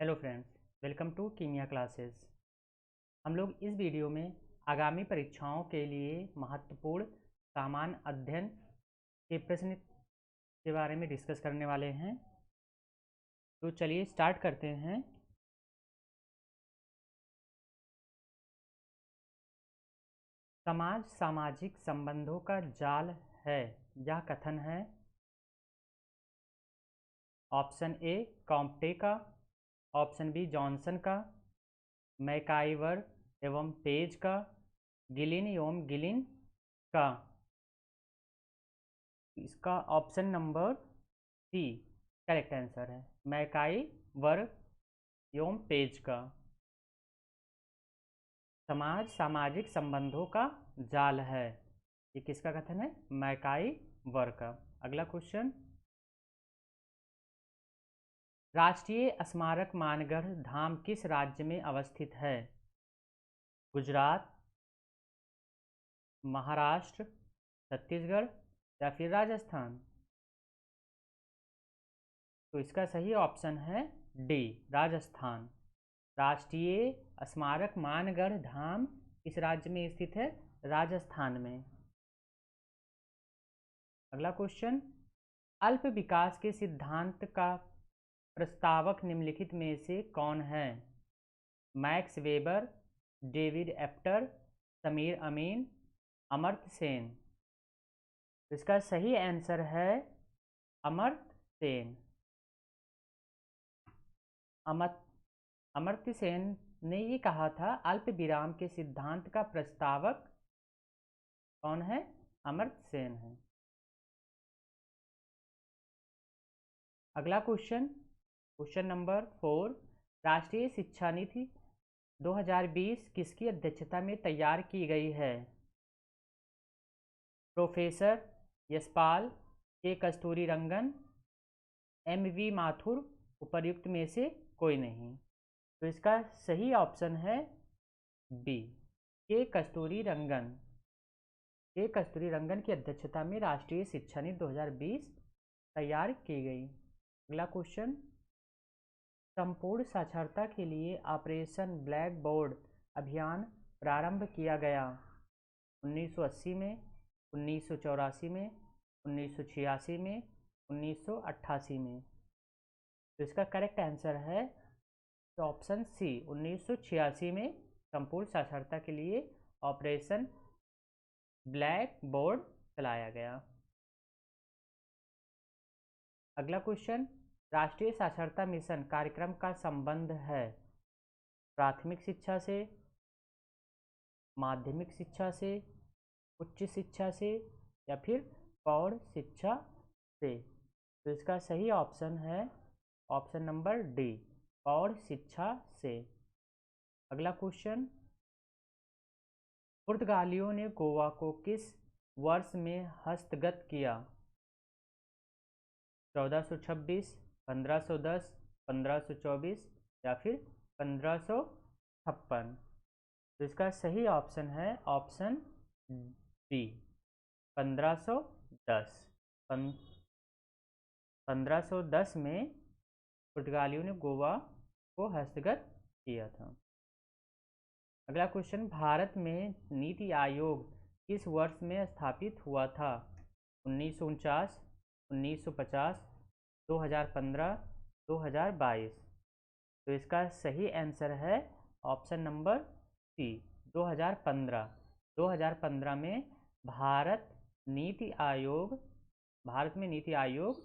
Hello friends, welcome to Kimiya classes. हम लोग इस वीडियो में आगामी परीक्षाओं के लिए महत्वपूर्ण सामान्य अध्ययन के प्रश्न के बारे में डिस्कस करने वाले हैं। तो चलिए स्टार्ट करते हैं। समाज सामाजिक संबंधों का जाल है, यह कथन है। ऑप्शन ए कॉम्प्टे का, ऑप्शन बी जॉनसन का, मैकाइवर एवं पेज का, गिलिन एवं गिलिन का। इसका option number C correct answer है, मैकाइवर एवं पेज का। समाज सामाजिक संबंधों का जाल है, ये किसका कथन है? मैकाइवर का। अगला क्वेश्चन, राष्ट्रीय स्मारक मानगढ़ धाम किस राज्य में अवस्थित है? गुजरात, महाराष्ट्र, छत्तीसगढ़ या फिर राजस्थान? तो इसका सही ऑप्शन है डी, राजस्थान। राष्ट्रीय स्मारक मानगढ़ धाम किस राज्य में स्थित है? राजस्थान में। अगला क्वेश्चन, अल्प विकास के सिद्धांत का प्रस्तावक निम्नलिखित में से कौन है? मैक्स वेबर, डेविड एप्टर, समीर अमीन, अमर्त्य सेन? इसका सही आंसर है अमर्त्य सेन। अमर्त्य सेन ने ये कहा था, अल्प विराम के सिद्धांत का प्रस्तावक कौन है? अमर्त्य सेन है। अगला क्वेश्चन, क्वेश्चन नंबर 4, राष्ट्रीय शिक्षा नीति 2020 किसकी अध्यक्षता में तैयार की गई है? प्रोफेसर यशपाल के कस्तूरीरंगन, एम.वी. माथुर, उपर्युक्त में से कोई नहीं? तो इसका सही ऑप्शन है बी, के कस्तूरीरंगन। के कस्तूरीरंगन की अध्यक्षता में राष्ट्रीय शिक्षा नीति 2020 तैयार की गई। अगला क्वेश्चन, संपूर्ण साक्षरता के लिए ऑपरेशन ब्लैक बोर्ड अभियान प्रारंभ किया गया 1980 में, 1984 में, 1986 में, 1988 में? तो इसका करेक्ट आंसर है ऑप्शन सी, 1986 में संपूर्ण साक्षरता के लिए ऑपरेशन ब्लैक बोर्ड चलाया गया। अगला क्वेश्चन, राष्ट्रीय साक्षरता मिशन कार्यक्रम का संबंध है प्राथमिक शिक्षा से, माध्यमिक शिक्षा से, उच्च शिक्षा से या फिर प्रौढ़ शिक्षा से? तो इसका सही ऑप्शन है ऑप्शन नंबर डी, प्रौढ़ शिक्षा से। अगला क्वेश्चन, पुर्तगालियों ने गोवा को किस वर्ष में हस्तगत किया? 1426, 1510, 1524 या फिर 1556? तो इसका सही ऑप्शन है ऑप्शन बी, 1510। 1510 में पुर्तगालियों ने गोवा को हस्तगत किया था। अगला क्वेश्चन, भारत में नीति आयोग किस वर्ष में स्थापित हुआ था? 1949, 1950, 2015, 2022? तो इसका सही आंसर है ऑप्शन नंबर सी, 2015। 2015 में भारत में नीति आयोग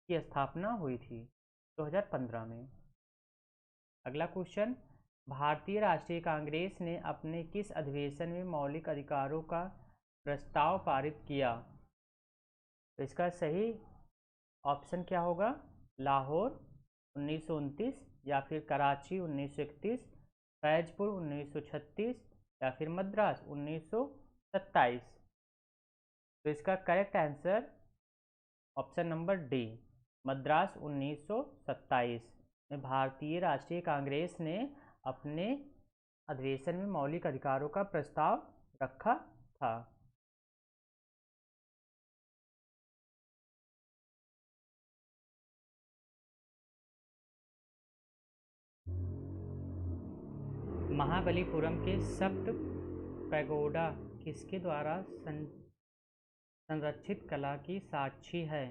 की स्थापना हुई थी 2015 में। अगला क्वेश्चन, भारतीय राष्ट्रीय कांग्रेस ने अपने किस अधिवेशन में मौलिक अधिकारों का प्रस्ताव पारित किया? तो इसका सही ऑप्शन क्या होगा? लाहौर 1929 या फिर कराची 1931, फैजपुर 1936 या फिर मद्रास 1927? तो इसका correct answer option number D, Madras 1927 में भारतीय राष्ट्रीय कांग्रेस ने अपने अधिवेशन में मौलिक अधिकारों का प्रस्ताव रखा था। महाबलीपुरम के सप्त पैगोडा किसके द्वारा संरक्षित कला की साक्षी है?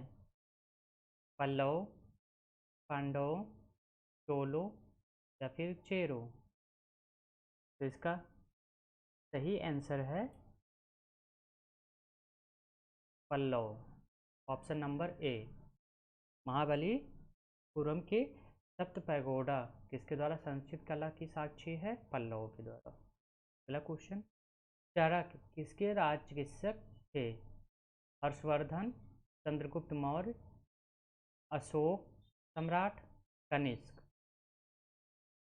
पल्लव, पांडव, चोलो या फिर चेरो? तो इसका सही आंसर है Pallava, option number A. Mahabalipuram के सप्त पैगोडा किसके द्वारा संरक्षित कला की साक्षी है? पल्लवों के द्वारा। अगला क्वेश्चन, चरक किसके राज चिकित्सक थे? हर्षवर्धन, चंद्रगुप्त मौर्य, अशोक सम्राट, कनिष्क?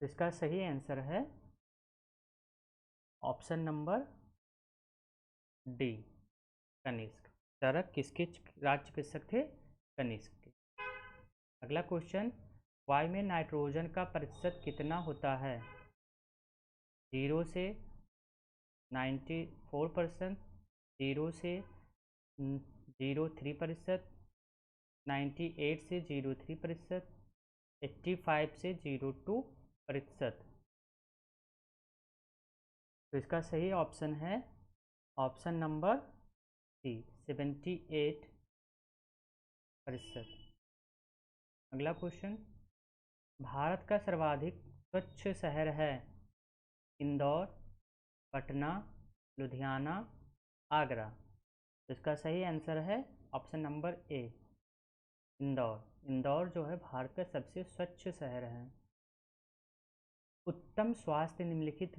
इसका सही आंसर है ऑप्शन नंबर डी, कनिष्क। चरक किसके राज चिकित्सक थे? कनिष्क के। अगला क्वेश्चन, वायु में नाइट्रोजन का प्रतिशत कितना होता है? 0 से 94%, 0 से 03%, 98 से 03%, 85 से 02%? तो इसका सही ऑप्शन है ऑप्शन नंबर सी, 78%। अगला क्वेश्चन, भारत का सर्वाधिक स्वच्छ शहर है? इंदौर, पटना, लुधियाना, आगरा? तो इसका सही आंसर है ऑप्शन नंबर ए, इंदौर। इंदौर जो है भारत का सबसे स्वच्छ शहर है। उत्तम स्वास्थ्य निम्नलिखित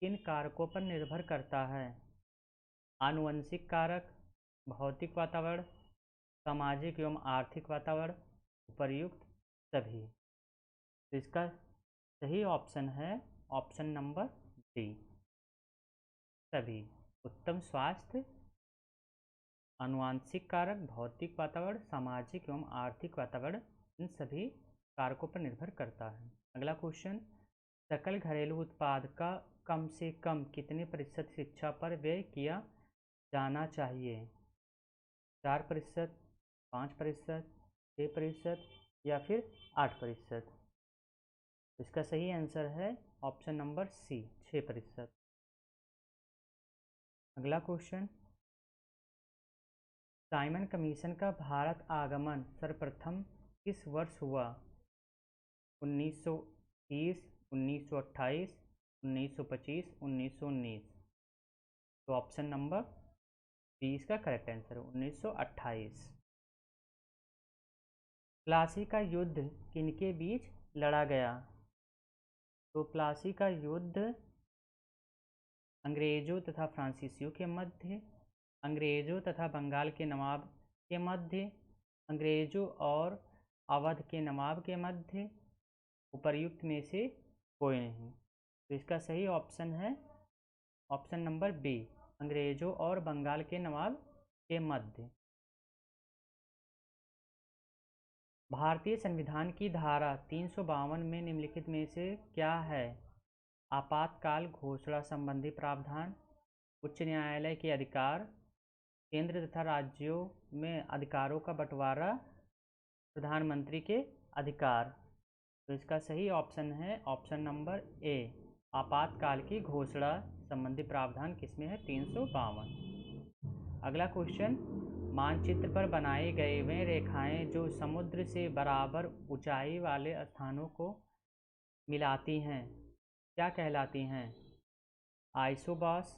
किन कारकों पर निर्भर करता है? आनुवंशिक कारक, भौतिक वातावरण, सामाजिक एवं आर्थिक वातावरण, उपर्युक्त सभी? तो इसका सही ऑप्शन है ऑप्शन नंबर डी, सभी। उत्तम स्वास्थ्य आनुवंशिक कारक, भौतिक वातावरण, सामाजिक एवं आर्थिक वातावरण, इन सभी कारकों पर निर्भर करता है। अगला क्वेश्चन, सकल घरेलू उत्पाद का कम से कम कितने प्रतिशत शिक्षा पर व्यय किया जाना चाहिए? 4%, 5%, 6% या फिर 8%? इसका सही आंसर है ऑप्शन नंबर सी, 6%। अगला क्वेश्चन, साइमन कमीशन का भारत आगमन सर्वप्रथम किस वर्ष हुआ? 1930, 1928, 1925, 1919? तो ऑप्शन नंबर बी इसका करेक्ट आंसर है 1928। प्लासी का युद्ध किनके बीच लड़ा गया? तो प्लासी का युद्ध अंग्रेजों तथा फ्रांसीसियों के मध्य, अंग्रेजों तथा बंगाल के नवाब के मध्य, अंग्रेजों और अवध के नवाब के मध्य, उपर्युक्त में से कोई नहीं? तो इसका सही ऑप्शन है ऑप्शन नंबर बी, अंग्रेजों और बंगाल के नवाब के मध्य। भारतीय संविधान की धारा 352 में निम्नलिखित में से क्या है? आपातकाल घोषणा संबंधी प्रावधान, उच्च न्यायालय के अधिकार, केंद्र तथा राज्यों में अधिकारों का बंटवारा, प्रधानमंत्री के अधिकार? तो इसका सही ऑप्शन है ऑप्शन नंबर ए, आपातकाल की घोषणा संबंधी प्रावधान किसमें है? 352। अगला क्वेश्चन, मानचित्र पर बनाई गई वे रेखाएं जो समुद्र से बराबर ऊंचाई वाले स्थानों को मिलाती हैं क्या कहलाती हैं? आइसोबॉस,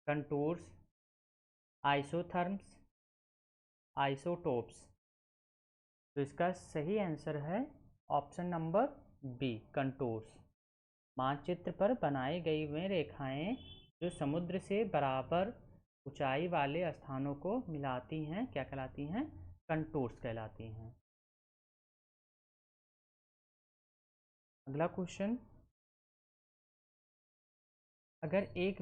कंटूर्स, आइसोथर्म्स, आइसोटोप्स? तो इसका सही आंसर है ऑप्शन नंबर बी, कंटूर्स। मानचित्र पर बनाई गई वे रेखाएं जो समुद्र से बराबर ऊंचाई वाले स्थानों को मिलाती हैं क्या कहलाती हैं? कंटूर्स कहलाती हैं। अगला क्वेश्चन, अगर एक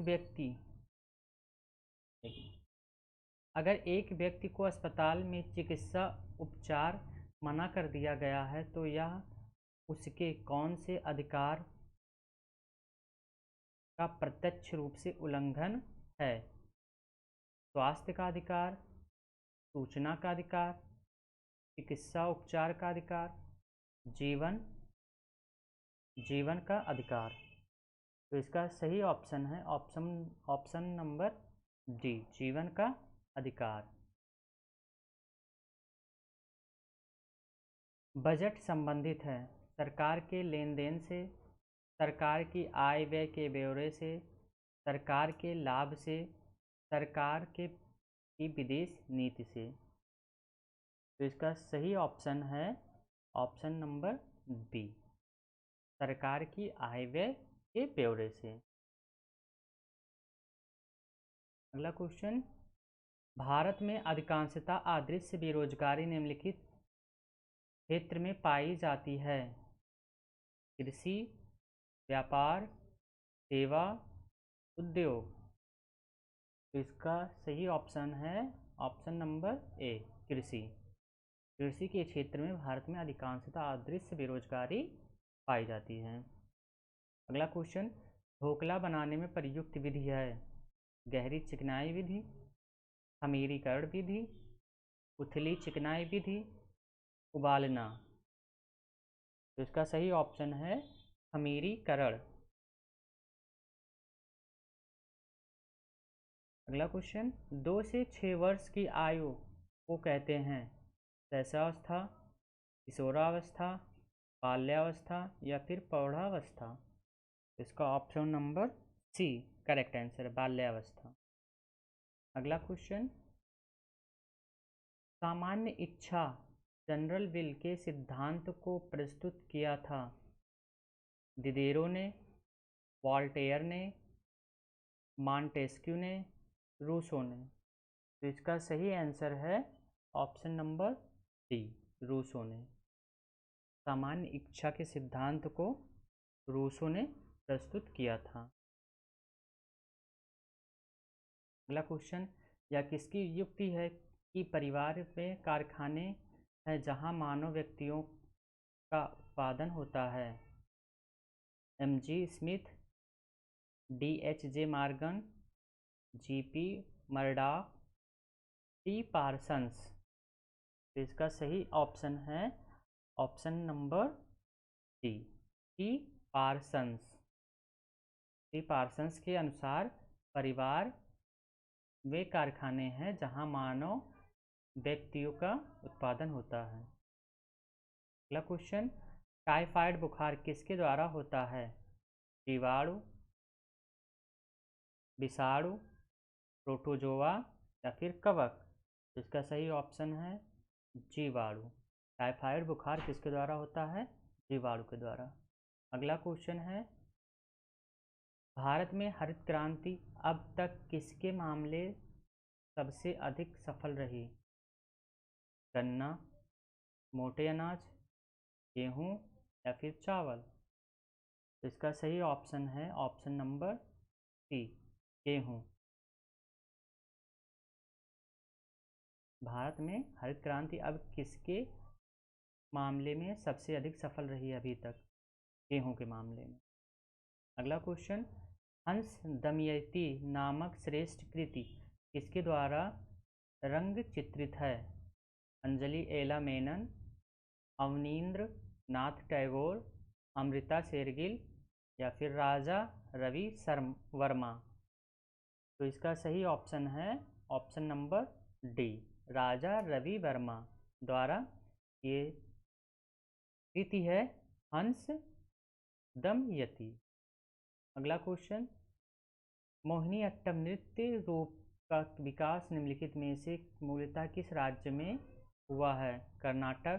व्यक्ति को अस्पताल में चिकित्सा उपचार मना कर दिया गया है तो यह उसके कौन से अधिकार का प्रत्यक्ष रूप से उल्लंघन है? स्वास्थ्य का अधिकार, सूचना का अधिकार, चिकित्सा उपचार का अधिकार, जीवन का अधिकार? तो इसका सही ऑप्शन है ऑप्शन नंबर डी, जीवन का अधिकार। बजट संबंधित है सरकार के लेन देन से, सरकार की आय व्यय के ब्यौरे से, सरकार के लाभ से, सरकार की विदेश नीति से। तो इसका सही ऑप्शन है ऑप्शन नंबर बी, सरकार की आय व्यय के ब्यौरे से। अगला क्वेश्चन, भारत में अधिकांशतः अदृश्य बेरोजगारी निम्नलिखित क्षेत्र में पाई जाती है। कृषि, व्यापार, सेवा, उद्योग। तो इसका सही ऑप्शन है ऑप्शन नंबर ए, कृषि। कृषि के क्षेत्र में भारत में अधिकांशतः अदृश्य बेरोजगारी पाई जाती है। अगला क्वेश्चन, ढोकला बनाने में प्रयुक्त विधि है गहरी चिकनाई विधि, खमीरीकरण विधि, उथली चिकनाई विधि, उबालना। तो इसका सही ऑप्शन है खमीरीकरण। अगला क्वेश्चन, 2 से 6 वर्ष की आयु को कहते हैं शैशवावस्था, किशोरावस्था, बाल्यावस्था या फिर प्रौढ़ावस्था। इसका option number C correct answer है, बाल्यावस्था। अगला क्वेश्चन, सामान्य इच्छा जनरल विल के सिद्धांत को प्रस्तुत किया था दिदेरो ने, वॉल्टेयर ने, मॉन्टेस्क्यू ने, रूसो ने। तो इसका सही आंसर है ऑप्शन नंबर डी, रूसो ने। सामान्य इच्छा के सिद्धांत को रूसो ने प्रस्तुत किया था। अगला क्वेश्चन, यह किसकी युक्ति है कि परिवार में कारखाने हैं जहां मानव व्यक्तियों का उत्पादन होता है। M G. Smith, D H J. Morgan, G P. Murdock, T. Parsons. तो इसका सही ऑप्शन है option number D, T. Parsons. T. Parsons के अनुसार परिवार वे कारखाने हैं जहां मानव व्यक्तियों का उत्पादन होता है। अगला क्वेश्चन, टाइफाइड बुखार किसके द्वारा होता है जीवाणु, विषाणु, प्रोटोजोआ या फिर कवक। इसका सही ऑप्शन है जीवाणु। टाइफाइड बुखार किसके द्वारा होता है जीवाणु के द्वारा। अगला क्वेश्चन है, भारत में हरित क्रांति अब तक किसके मामले सबसे अधिक सफल रही। गन्ना, मोटे अनाज, गेहूँ या फिर चावल। तो इसका सही ऑप्शन है ऑप्शन नंबर सी, गेहूँ। भारत में हरित क्रांति अब किसके मामले में सबसे अधिक सफल रही है अभी तक, गेहूँ के मामले में। अगला क्वेश्चन, हंस दमयंती नामक श्रेष्ठ कृति किसके द्वारा रंग चित्रित है। अंजलि एला मेनन, अवनींद्र नाथ टैगोर, अमृता शेरगिल या फिर राजा रवि वर्मा। तो इसका सही ऑप्शन है option number D, Raja Ravi Varma द्वारा ये कृति है हंस दमयंती। अगला क्वेश्चन, मोहिनीअट्टम नृत्य रूप का विकास निम्नलिखित में से मूलतः किस राज्य में हुआ है। कर्नाटक,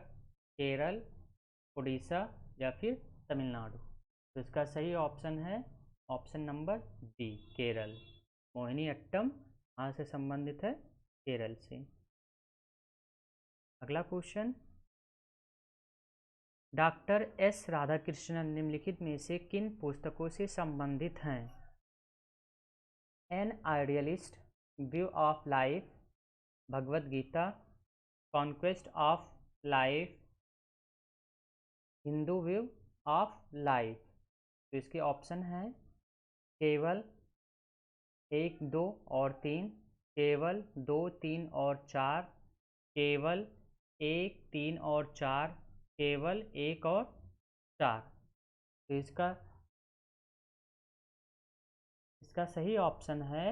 केरल, उड़ीसा या फिर तमिलनाडु। तो इसका सही ऑप्शन है option number B, Kerala. Mohiniyattam कहाँ से संबंधित है, केरल से। अगला क्वेश्चन, डॉक्टर एस राधाकृष्णन निम्नलिखित में से किन पुस्तकों से संबंधित हैं। An idealist, view of life, Bhagavad Gita, conquest of life, Hindu view of life. तो इसके ऑप्शन हैं केवल 1, 2 और 3, केवल 2, 3 और 4, केवल 1, 3 और 4, केवल 1 और 4। तो इसका इसका सही ऑप्शन है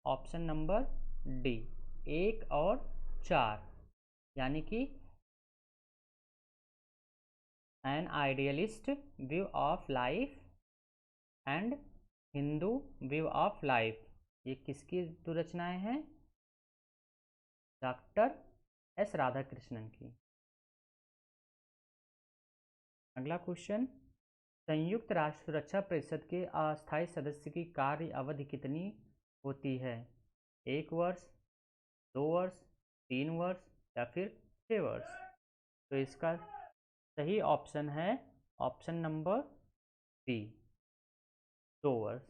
ऑप्शन नंबर डी, 1 और 4, यानी कि an idealist view of life and Hindu view of life, ये किसकी दो रचनाएं हैं? डॉक्टर एस राधाकृष्णन की। अगला क्वेश्चन, संयुक्त राष्ट्र सुरक्षा परिषद के अस्थायी सदस्य की कार्य अवधि कितनी होती है? 1 वर्ष, 2 वर्ष, 3 वर्ष या फिर 6 वर्ष? तो इसका सही ऑप्शन है ऑप्शन नंबर डी, 2 वर्ष।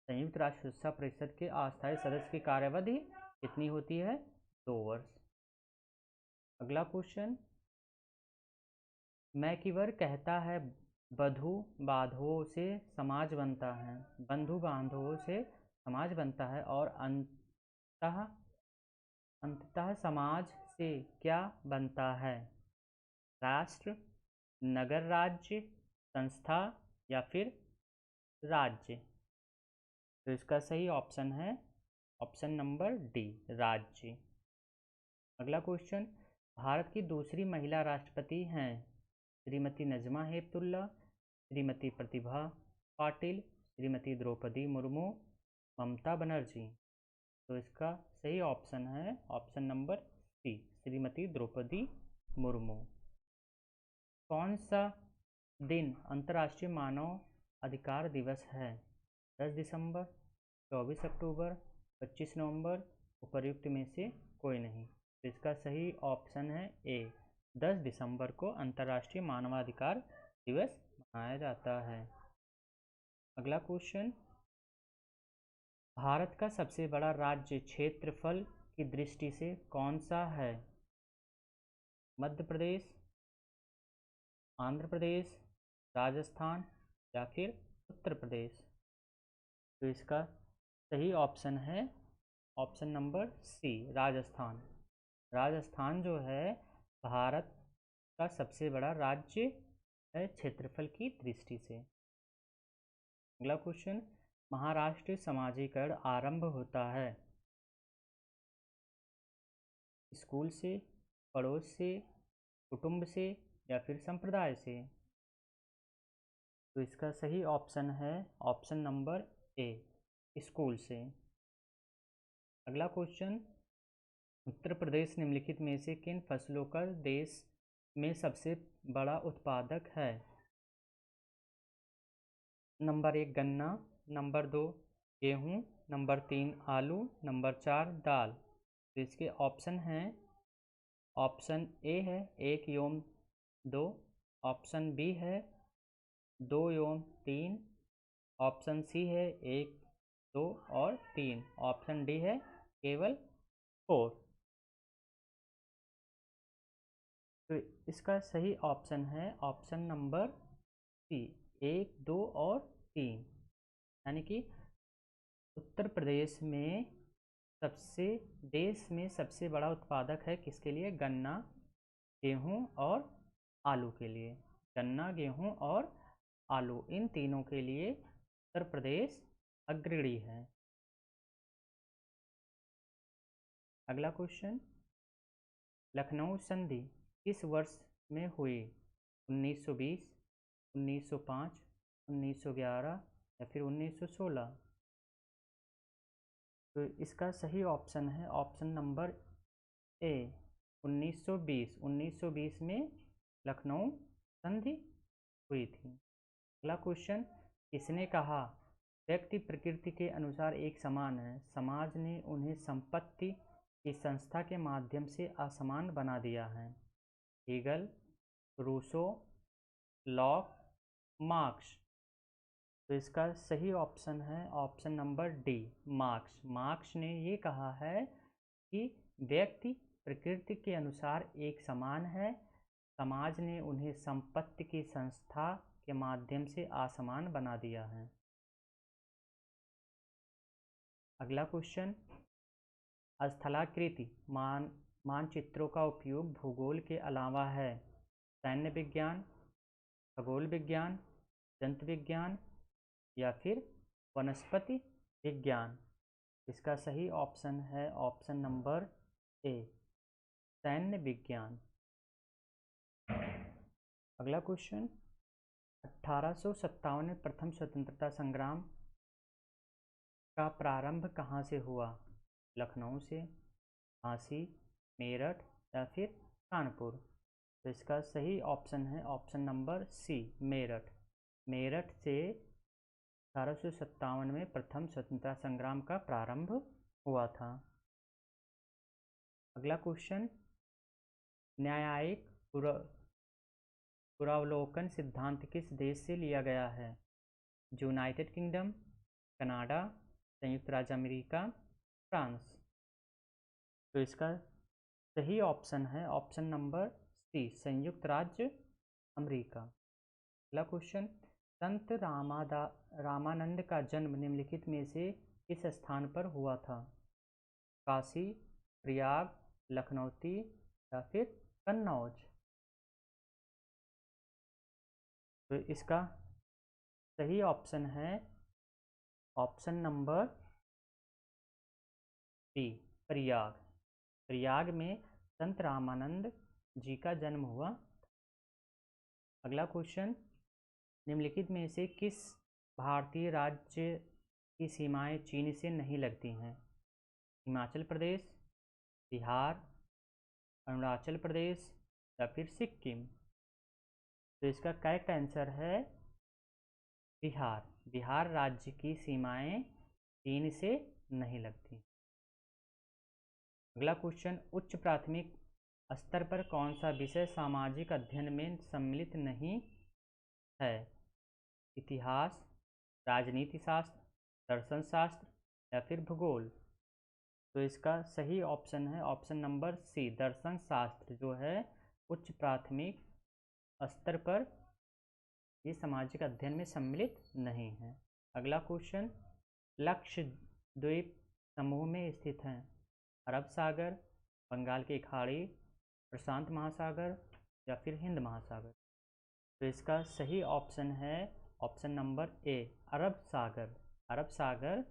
संयुक्त राष्ट्र सुरक्षा परिषद के अस्थायी सदस्य की कार्यावधि कितनी होती है? 2 वर्ष। अगला क्वेश्चन, मैकिवर कहता है बंधु बांधवों से समाज बनता है, बंधु बांधवों से समाज बनता है और अंततः समाज से क्या बनता है? राष्ट्र, नगर राज्य, संस्था या फिर राज्य? तो इसका सही ऑप्शन है ऑप्शन नंबर डी, राज्य। अगला क्वेश्चन, भारत की दूसरी महिला राष्ट्रपति हैं श्रीमती नजमा हेपतुल्ला, श्रीमती प्रतिभा पाटिल, श्रीमती द्रौपदी मुर्मू, ममता बनर्जी? तो इसका सही ऑप्शन है option number C, Shrimati Draupadi Murmu. कौन सा दिन अंतर्राष्ट्रीय मानव अधिकार दिवस है? 10 दिसंबर, 24 अक्टूबर, 25 नवंबर, उपर्युक्त में से कोई नहीं? तो इसका सही ऑप्शन है ए, 10 दिसंबर को अंतर्राष्ट्रीय मानवाधिकार दिवस मनाया जाता है। अगला क्वेश्चन, भारत का सबसे बड़ा राज्य क्षेत्रफल की दृष्टि से कौन सा है? मध्य प्रदेश, आंध्र प्रदेश, राजस्थान या फिर उत्तर प्रदेश? तो इसका सही ऑप्शन है option number C, Rajasthan. Rajasthan जो है भारत का सबसे बड़ा राज्य है क्षेत्रफल की दृष्टि से। अगला क्वेश्चन, महाराष्ट्र समाजीकरण आरंभ होता है स्कूल से, पड़ोस से, कुटुंब से या फिर संप्रदाय से? तो इसका सही ऑप्शन है ऑप्शन नंबर ए, स्कूल से। अगला क्वेश्चन, उत्तर प्रदेश निम्नलिखित में से किन फसलों का देश में सबसे बड़ा उत्पादक है? नंबर 1 गन्ना, नंबर 2 गेहूँ, नंबर 3 आलू, नंबर 4 दाल? तो इसके ऑप्शन हैं, ऑप्शन ए है 1/2, ऑप्शन बी है 2/3, ऑप्शन सी है 1, 2 और 3, ऑप्शन डी है केवल 4। तो इसका सही ऑप्शन है ऑप्शन नंबर सी, 1, 2 और 3, यानी कि उत्तर प्रदेश में देश में सबसे बड़ा उत्पादक है किसके लिए? गन्ना, गेहूँ और आलू के लिए। गन्ना, गेहूँ और आलू, इन तीनों के लिए उत्तर प्रदेश अग्रणी है। अगला क्वेश्चन, लखनऊ संधि किस वर्ष में हुई? 1920, 1905, 1911 या फिर 1916? तो इसका सही ऑप्शन है ऑप्शन नंबर ए, 1920। 1920 में लखनऊ संधि हुई थी। अगला क्वेश्चन, किसने कहा व्यक्ति प्रकृति के अनुसार एक समान है, समाज ने उन्हें संपत्ति की संस्था के माध्यम से असमान बना दिया है? Hegel, Rousseau, Locke, Marx? तो इसका सही ऑप्शन है option number D, Marx. Marx ने ये कहा है कि व्यक्ति प्रकृति के अनुसार एक समान है, समाज ने उन्हें संपत्ति की संस्था के माध्यम से असमान बना दिया है। अगला क्वेश्चन, स्थलाकृति मानचित्रों का उपयोग भूगोल के अलावा है सैन्य विज्ञान, खगोल विज्ञान, जंतु विज्ञान या फिर वनस्पति विज्ञान। इसका सही ऑप्शन है ऑप्शन नंबर ए, सैन्य विज्ञान। अगला क्वेश्चन, 1857 में प्रथम स्वतंत्रता संग्राम का प्रारंभ कहाँ से हुआ? लखनऊ से, झांसी, मेरठ या फिर कानपुर? तो इसका सही ऑप्शन है option number C, Meerut. Meerut से 1857 में प्रथम स्वतंत्रता संग्राम का प्रारंभ हुआ था। अगला क्वेश्चन, न्यायिक पुरावलोकन सिद्धांत किस देश से लिया गया है? यूनाइटेड किंगडम, कनाडा, संयुक्त राज्य अमेरिका, फ्रांस? तो इसका सही ऑप्शन है ऑप्शन नंबर सी, संयुक्त राज्य अमेरिका। अगला क्वेश्चन, संत रामानंद का जन्म निम्नलिखित में से किस स्थान पर हुआ था? काशी, प्रयाग, लखनऊती या फिर कन्नौज? तो इसका सही ऑप्शन है option number D, Prayag. Prayag में संत रामानंद जी का जन्म हुआ। अगला क्वेश्चन, निम्नलिखित में से किस भारतीय राज्य की सीमाएं चीन से नहीं लगती हैं? हिमाचल प्रदेश, बिहार, अरुणाचल प्रदेश या फिर सिक्किम? तो इसका करेक्ट आंसर है बिहार। बिहार राज्य की सीमाएं चीन से नहीं लगती। अगला क्वेश्चन, उच्च प्राथमिक स्तर पर कौन सा विषय सामाजिक अध्ययन में सम्मिलित नहीं है? इतिहास, राजनीति शास्त्र, दर्शन शास्त्र या फिर भूगोल? तो इसका सही ऑप्शन है ऑप्शन नंबर सी, दर्शन शास्त्र जो है उच्च प्राथमिक स्तर पर ये सामाजिक अध्ययन में सम्मिलित नहीं है। अगला क्वेश्चन, लक्षद्वीप समूह में स्थित हैं? अरब सागर, बंगाल की खाड़ी, प्रशांत महासागर या फिर हिंद महासागर? तो इसका सही ऑप्शन है ऑप्शन नंबर ए, अरब सागर। अरब सागर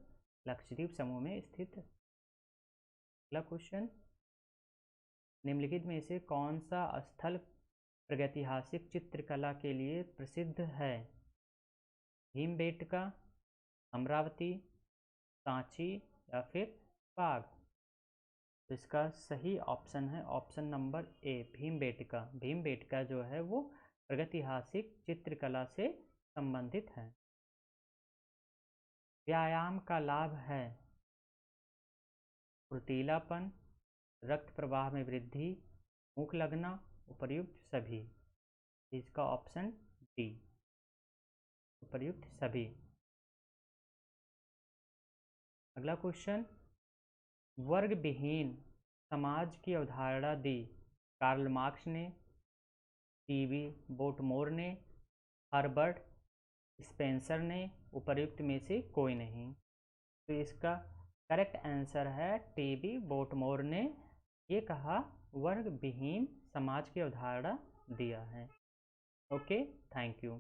लक्षद्वीप समूह में स्थित। अगला क्वेश्चन, निम्नलिखित में से कौन सा स्थल प्रागैतिहासिक चित्रकला के लिए प्रसिद्ध है? भीमबेटका, अमरावती, सांची या फिर बाग? तो इसका सही ऑप्शन है ऑप्शन नंबर ए, भीमबेटका। भीमबेटका जो है वो प्रागैतिहासिक चित्रकला से संबंधित है। व्यायाम का लाभ है फुर्तीलापन, रक्त प्रवाह में वृद्धि, भूख लगना, उपर्युक्त सभी? इसका ऑप्शन डी, उपर्युक्त सभी। अगला क्वेश्चन, वर्ग विहीन समाज की अवधारणा दी कार्ल मार्क्स ने, टीबी बोटमोर ने, हर्बर्ट स्पेंसर ने, उपर्युक्त में से कोई नहीं? तो इसका करेक्ट आंसर है टीबी बोटमोर ने ये कहा वर्ग विहीन समाज की अवधारणा दिया है। Okay, thank you.